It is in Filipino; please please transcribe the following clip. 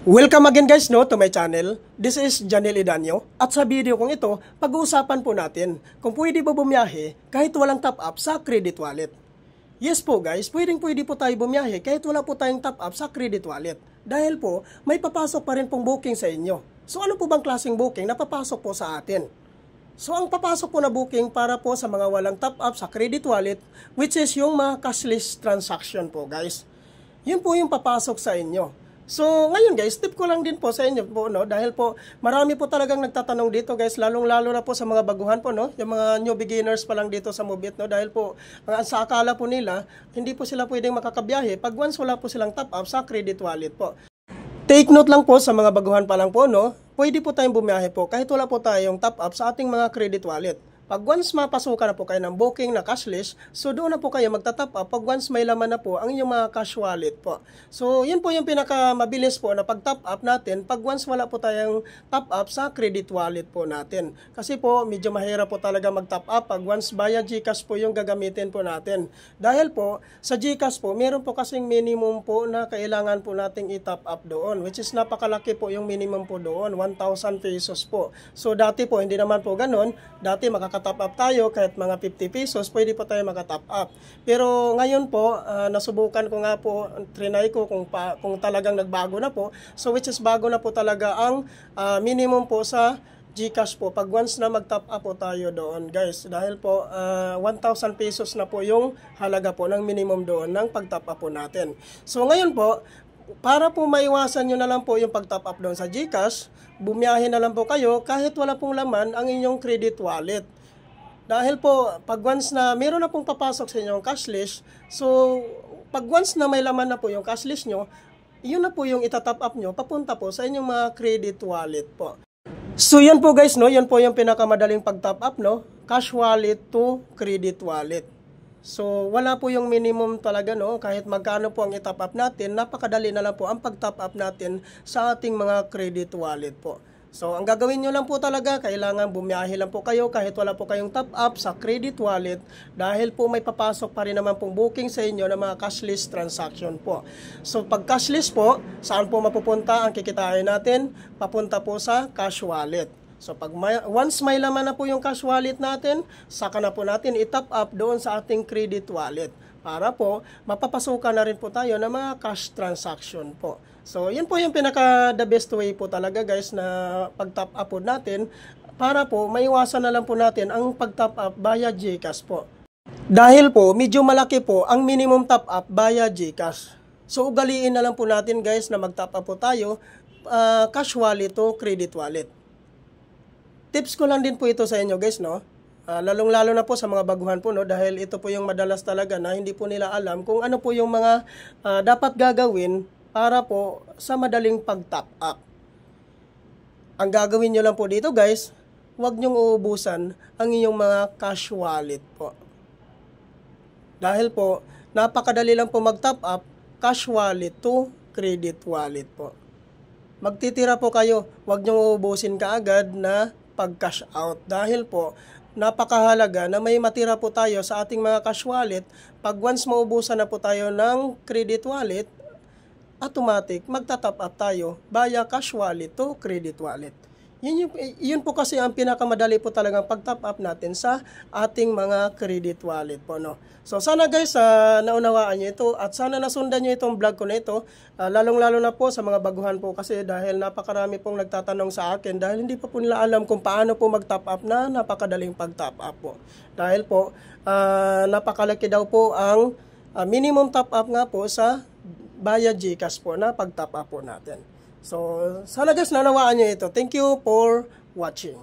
Welcome again guys to my channel. This is Janel Idanyo. At sa video kong ito, pag-uusapan po natin kung pwede ba bumiyahe kahit walang top up sa credit wallet. Yes po guys, pwede po tayo bumiyahe kahit wala po tayong top up sa credit wallet. Dahil po, may papasok pa rin pong booking sa inyo. So ano po bang klaseng booking na papasok po sa atin? So ang papasok po na booking para po sa mga walang top up sa credit wallet, which is yung mga cashless transaction po guys. Yun po yung papasok sa inyo. So, ngayon guys, tip ko lang din po sa inyo po, dahil po marami po talagang nagtatanong dito guys, lalong-lalo na po sa mga baguhan po, yung mga new beginners pa lang dito sa Mobit, dahil po sa akala po nila, hindi po sila pwedeng makakabiyahe pag once wala po silang top up sa credit wallet po. Take note lang po sa mga baguhan pa lang po, pwede po tayong bumiyahe po kahit wala po tayong top up sa ating mga credit wallet. Pag once mapasukan na po kayo ng booking na cashless, so doon na po kayo magtatap up pag once may laman na po ang inyong mga cash wallet po. So yun po yung pinakamabilis po na pag-top up natin pag once wala po tayong top up sa credit wallet po natin. Kasi po medyo mahirap po talaga mag-top up pag once via GCash po yung gagamitin po natin. Dahil po sa GCash po meron po kasing minimum po na kailangan po nating i-top up doon, which is napakalaki po yung minimum po doon, 1,000 pesos po. So dati po hindi naman po ganun, dati top up tayo kahit mga 50 pesos, pwede po tayo maka-top up. Pero ngayon po, nasubukan ko nga po, trinay ko kung talagang nagbago na po. So which is bago na po talaga ang minimum po sa GCash po pag once na mag-top up po tayo doon guys. Dahil po 1,000 pesos na po yung halaga po ng minimum doon ng pag-top up po natin. So ngayon po, para po maiwasan nyo na lang po yung pag-top up doon sa GCash, bumiyahe na lang po kayo kahit wala pong laman ang inyong credit wallet. Dahil po, pag once na meron na pong papasok sa inyong cashless, so pag once na may laman na po yung cashless nyo, yun na po yung itatop up nyo, papunta po sa inyong mga credit wallet po. So yan po guys, yun po yung pinakamadaling pag-top up, cash wallet to credit wallet. So wala po yung minimum talaga, kahit magkano po ang i-top up natin, napakadali na lang po ang pag-top up natin sa ating mga credit wallet po. So, ang gagawin nyo lang po talaga, kailangan bumiyahe lang po kayo kahit wala po kayong top up sa credit wallet dahil po may papasok pa rin naman pong booking sa inyo ng mga cashless transaction po. So, pag cashless po, saan po mapupunta ang kikitain natin? Papunta po sa cash wallet. So, once may laman na po yung cash wallet natin, saka na po natin i-top up doon sa ating credit wallet para po mapapasukan na rin po tayo ng mga cash transaction po. So, yun po yung pinaka-the best way po talaga guys na pag-top up po natin para po maiwasan na lang po natin ang pag-top up via GCash po. Dahil po, medyo malaki po ang minimum top up via GCash. So, ugaliin na lang po natin guys na mag-top up po tayo cash wallet to credit wallet. Tips ko lang din po ito sa inyo guys, lalong-lalo na po sa mga baguhan po, dahil ito po yung madalas talaga na hindi po nila alam kung ano po yung mga dapat gagawin para po sa madaling pag-top up. Ang gagawin nyo lang po dito guys, huwag nyong uubusan ang inyong mga cash wallet po. Dahil po, napakadali lang po mag-top up cash wallet to credit wallet po. Magtitira po kayo, huwag nyong uubusin kaagad na pag-cash out. Dahil po, napakahalaga na may matira po tayo sa ating mga cash wallet. Pag once maubusan na po tayo ng credit wallet, automatic magta-top up tayo via cash wallet to credit wallet. Yun po kasi ang pinakamadali po talagang pag-top up natin sa ating mga credit wallet po, So sana guys, naunawaan nyo ito at sana nasundan nyo itong vlog ko na ito, lalong-lalo na po sa mga baguhan po kasi dahil napakarami pong nagtatanong sa akin dahil hindi pa po nila alam kung paano po mag-top up na napakadaling pag-top up po. Dahil po, napakalaki daw po ang minimum top up nga po sa via GCash po na pag-top up po natin. So, sana guys, nanawaan nyo ito. Thank you for watching.